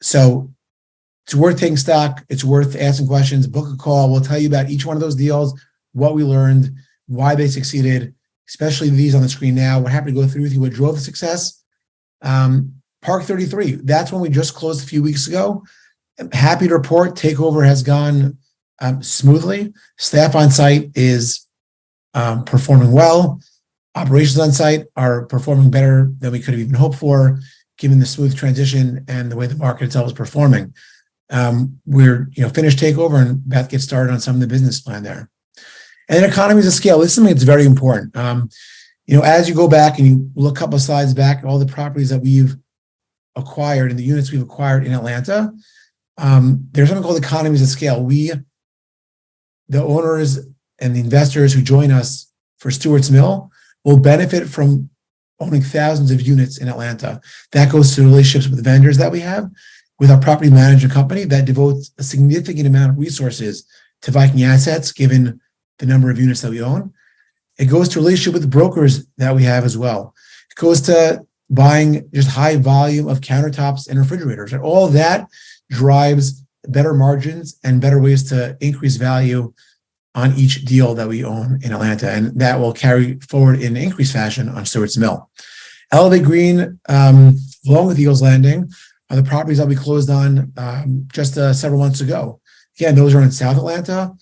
So it's worth taking stock. It's worth asking questions. Book a call. We'll tell you about each one of those deals, what we learned, why they succeeded, especially these on the screen now. We're happy to go through with you what drove the success. Park 33, that's when we just closed a few weeks ago. I'm happy to report takeover has gone smoothly. Staff on site is performing well. Operations on site are performing better than we could have even hoped for, given the smooth transition and the way the market itself is performing. We're finished takeover and Beth gets started on some of the business plan there. And then economies of scale. This is something that's very important. As you go back and you look a couple of slides back, all the properties that we've acquired and the units we've acquired in Atlanta, there's something called economies of scale. The owners and the investors who join us for Stewart's Mill will benefit from owning thousands of units in Atlanta. That goes to relationships with vendors that we have, with our property management company that devotes a significant amount of resources to Viking assets, given the number of units that we own. It goes to relationship with the brokers that we have as well. It goes to buying just high volume of countertops and refrigerators. And all of that drives better margins and better ways to increase value on each deal that we own in Atlanta. And that will carry forward in increased fashion on Stewart's Mill. Elevate Green, along with Eagles Landing, are the properties that we closed on just several months ago. Again, those are in South Atlanta.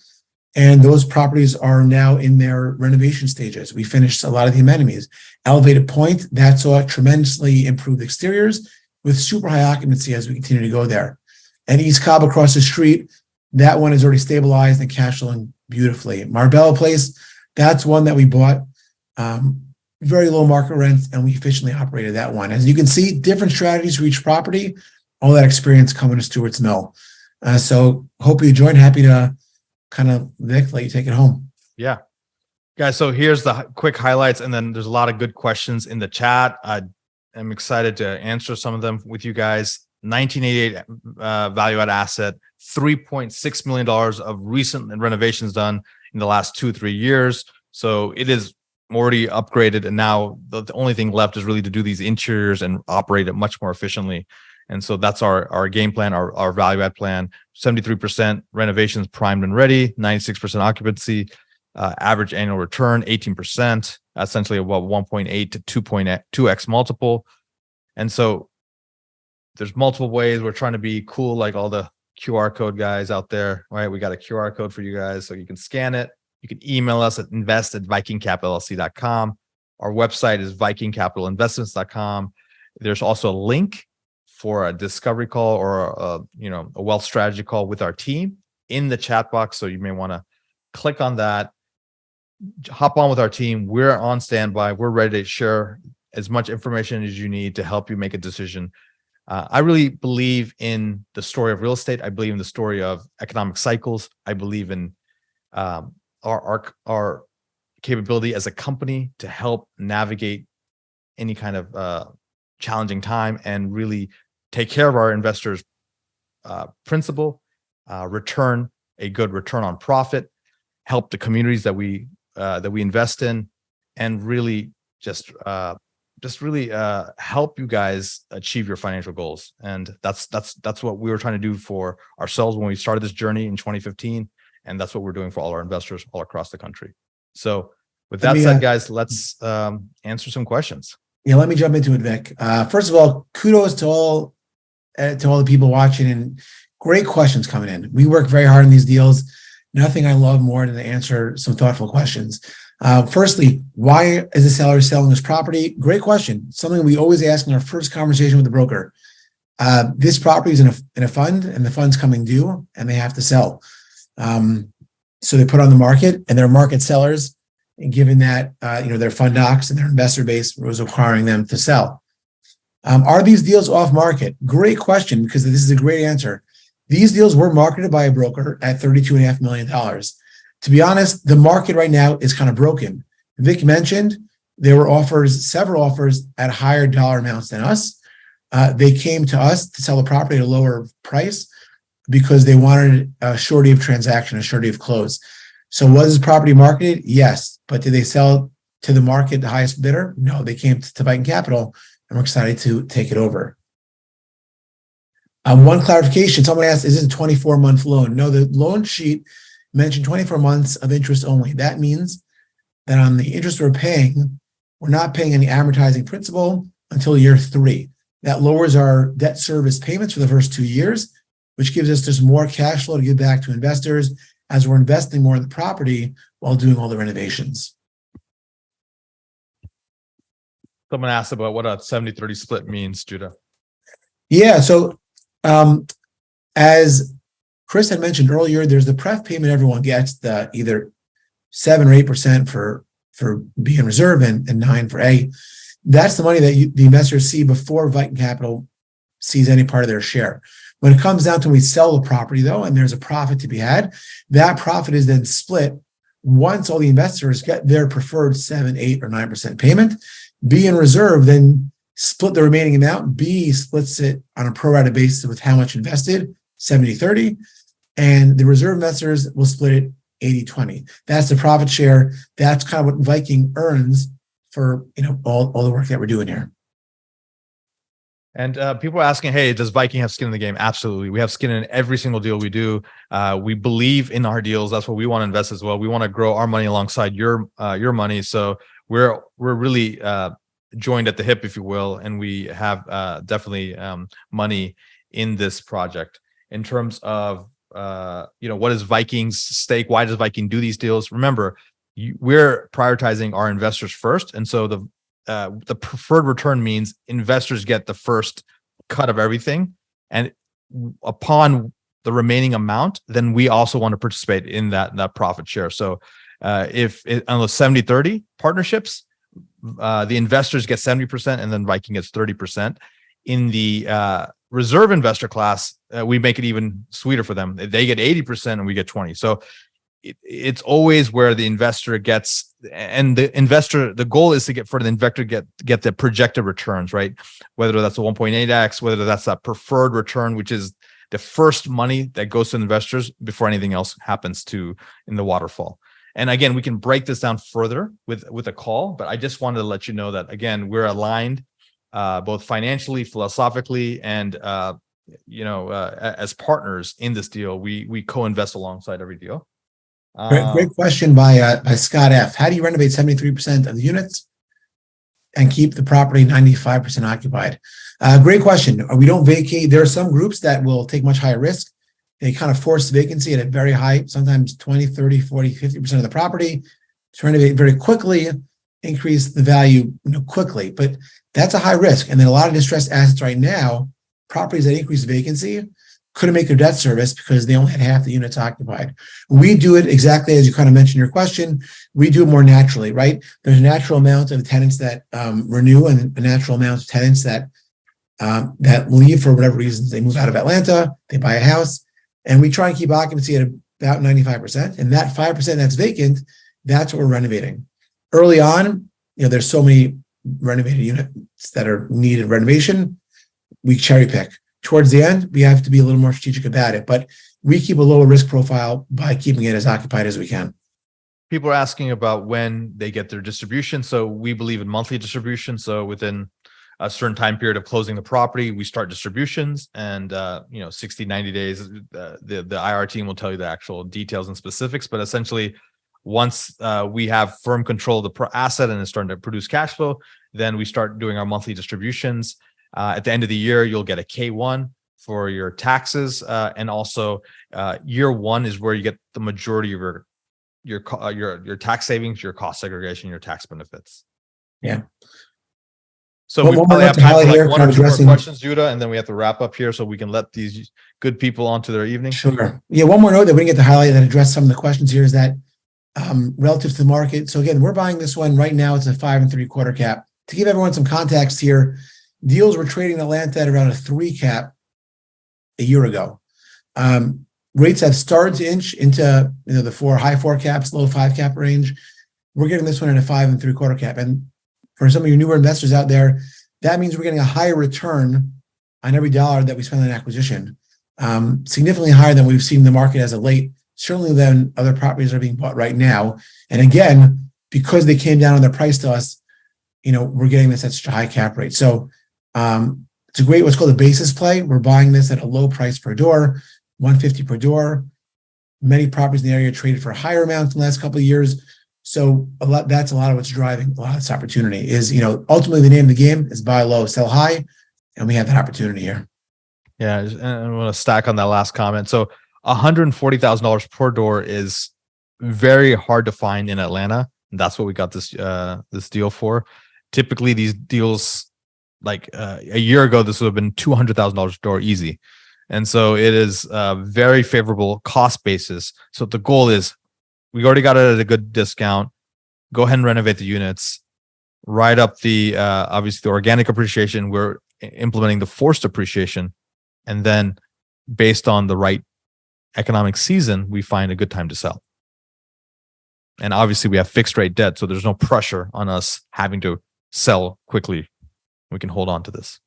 And those properties are now in their renovation stages. We finished a lot of the amenities. Elevated Point, that saw tremendously improved exteriors with super high occupancy as we continue to go there. And East Cobb across the street, that one is already stabilized and cash flowing beautifully. Marbella Place, that's one that we bought, very low market rent, and we efficiently operated that one. As you can see, different strategies for each property, all that experience coming to Stewart's Mill. So hope you enjoyed. Happy to kind of, Vic, let you take it home. Yeah. Guys, so here's the quick highlights, and then there's a lot of good questions in the chat. I'm excited to answer some of them with you guys. 1988 value-add asset, $3.6 million of recent renovations done in the last 2-3 years. So it is already upgraded, and now the only thing left is really to do these interiors and operate it much more efficiently. And so that's our game plan, our value-add plan. 73% renovations primed and ready, 96% occupancy, average annual return 18%, essentially about 1.8 to 2.2x multiple. And so there's multiple ways we're trying to be cool, like all the QR code guys out there, right? We got a QR code for you guys, so you can scan it. You can email us at invest@vikingcapitalllc.com. Our website is vikingcapitalinvestments.com. There's also a link for a discovery call or a wealth strategy call with our team in the chat box. So you may want to click on that, hop on with our team. We're on standby. We're ready to share as much information as you need to help you make a decision. I really believe in the story of real estate. I believe in the story of economic cycles. I believe in our capability as a company to help navigate any kind of challenging time and really take care of our investors' principal, return a good return on profit, help the communities that we invest in, and really just really help you guys achieve your financial goals. And that's what we were trying to do for ourselves when we started this journey in 2015, and that's what we're doing for all our investors all across the country. So with that said, guys, let's answer some questions. Yeah, let me jump into it, Vic. First of all, kudos to all the people watching, and great questions coming in. We work very hard on these deals. Nothing I love more than to answer some thoughtful questions. Firstly, why is the seller selling this property? Great question. Something we always ask in our first conversation with the broker. This property is in a fund, and the fund's coming due, and they have to sell. So they put on the market, and they're market sellers. And given that their fund docs and their investor base was requiring them to sell. Are these deals off market? Great question, because this is a great answer. These deals were marketed by a broker at $32.5 million. To be honest, the market right now is kind of broken. Vic mentioned there were several offers at higher dollar amounts than us. They came to us to sell the property at a lower price because they wanted a surety of transaction, a surety of close. So was this property marketed? Yes. But did they sell to the market, the highest bidder? No, they came to Viking Capital, and we're excited to take it over. One clarification, someone asked, is this a 24-month loan? No, the loan sheet mentioned 24 months of interest only. That means that on the interest we're paying, we're not paying any amortizing principal until year 3. That lowers our debt service payments for the first 2 years, which gives us just more cash flow to give back to investors as we're investing more in the property while doing all the renovations. Someone asked about what a 70-30 split means, Judah. Yeah, so as Chris had mentioned earlier, there's the pref payment everyone gets, the either 7 or 8% for B and reserve and 9 for A. That's the money that the investors see before Viking Capital sees any part of their share. When it comes down to when we sell the property, though, and there's a profit to be had, that profit is then split once all the investors get their preferred 7, 8, or 9% payment. B and reserve then split the remaining amount. B splits it on a pro rata basis with how much invested, 70-30, and the reserve investors will split it 80-20. That's the profit share. That's kind of what Viking earns for all the work that we're doing here. And people are asking, hey, does Viking have skin in the game? Absolutely. We have skin in every single deal we do. We believe in our deals. That's what we want to invest as well. We want to grow our money alongside your money. So we're really joined at the hip, if you will, and we have definitely money in this project. In terms of what is Viking's stake? Why does Viking do these deals? Remember, we're prioritizing our investors first. And so the preferred return means investors get the first cut of everything. And upon the remaining amount, then we also want to participate in that profit share. So if on those 70-30 partnerships, the investors get 70% and then Viking gets 30%. In the reserve investor class, we make it even sweeter for them. They get 80% and we get 20. So it's always where the investor gets, and the goal is to get for the investor get the projected returns, right? Whether that's a 1.8x, whether that's that preferred return, which is the first money that goes to investors before anything else happens in the waterfall. And again, we can break this down further with a call, but I just wanted to let you know that again, we're aligned both financially, philosophically, and as partners in this deal. We co-invest alongside every deal. Great question by Scott F. How do you renovate 73% of the units and keep the property 95% occupied? Great question. We don't vacate. There are some groups that will take much higher risk. They kind of force vacancy at a very high, sometimes 20, 30, 40, 50% of the property to renovate very quickly, increase the value quickly. But that's a high risk. And then a lot of distressed assets right now, properties that increase vacancy, couldn't make their debt service because they only had half the units occupied. We do it exactly as you kind of mentioned in your question. We do it more naturally, right? There's a natural amount of tenants that renew and a natural amount of tenants that leave for whatever reasons. They move out of Atlanta, they buy a house, and we try and keep occupancy at about 95%. And that 5% that's vacant, that's what we're renovating. Early on, there's so many renovated units that are needed renovation. We cherry pick. Towards the end, we have to be a little more strategic about it, but we keep a lower risk profile by keeping it as occupied as we can. People are asking about when they get their distribution. So we believe in monthly distribution. So within a certain time period of closing the property, we start distributions, and 60, 90 days, the IR team will tell you the actual details and specifics. But essentially, once we have firm control of the asset and it's starting to produce cash flow, then we start doing our monthly distributions. At the end of the year, you'll get a K1 for your taxes, and also year one is where you get the majority of your tax savings, your cost segregation, your tax benefits. Yeah. So we probably have time for like one or two more questions, Judah, and then we have to wrap up here so we can let these good people onto their evening. Sure. Yeah. One more note that we didn't get to highlight that address some of the questions here is that relative to the market. So again, we're buying this one right now. It's a 5 3/4 cap. To give everyone some context here, deals were trading in Atlanta at around a 3 cap a year ago. Rates have started to inch into the high 4 caps, low 5 cap range. We're getting this one at a 5 3/4 cap. And for some of you newer investors out there, that means we're getting a higher return on every dollar that we spend on acquisition, significantly higher than we've seen in the market as of late, certainly than other properties that are being bought right now. And again, because they came down on their price to us, we're getting this at such a high cap rate. So it's a great, what's called a basis play. We're buying this at a low price per door, $150 per door. Many properties in the area traded for higher amounts in the last couple of years. So that's a lot of what's driving a lot of this opportunity is, ultimately the name of the game is buy low, sell high. And we have that opportunity here. Yeah. And I want to stack on that last comment. So $140,000 per door is very hard to find in Atlanta. And that's what we got this deal for. Typically these deals, like a year ago, this would have been $200,000 a door easy. And so it is a very favorable cost basis. So the goal is we already got it at a good discount. Go ahead and renovate the units, ride up the obviously the organic appreciation. We're implementing the forced appreciation. And then based on the right economic season, we find a good time to sell. And obviously we have fixed rate debt, so there's no pressure on us having to sell quickly. We can hold on to this.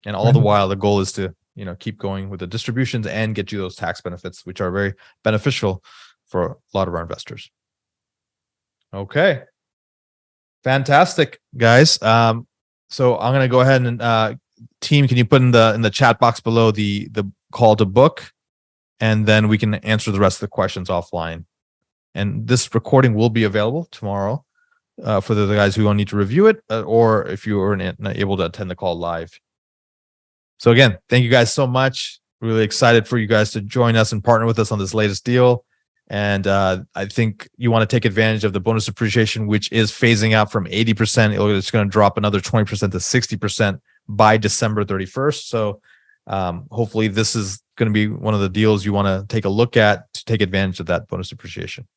And all the while, the goal is to, keep going with the distributions and get you those tax benefits, which are very beneficial for a lot of our investors. Okay. Fantastic, guys. So I'm going to go ahead and team, can you put in the chat box below the call to book, and then we can answer the rest of the questions offline. And this recording will be available tomorrow for the guys who don't need to review it, or if you were not able to attend the call live. So again, thank you guys so much. Really excited for you guys to join us and partner with us on this latest deal. And I think you want to take advantage of the bonus depreciation, which is phasing out from 80%. It's going to drop another 20% to 60% by December 31st. So hopefully this is going to be one of the deals you want to take a look at to take advantage of that bonus depreciation.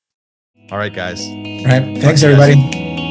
All right, guys. All right. Thanks, everybody.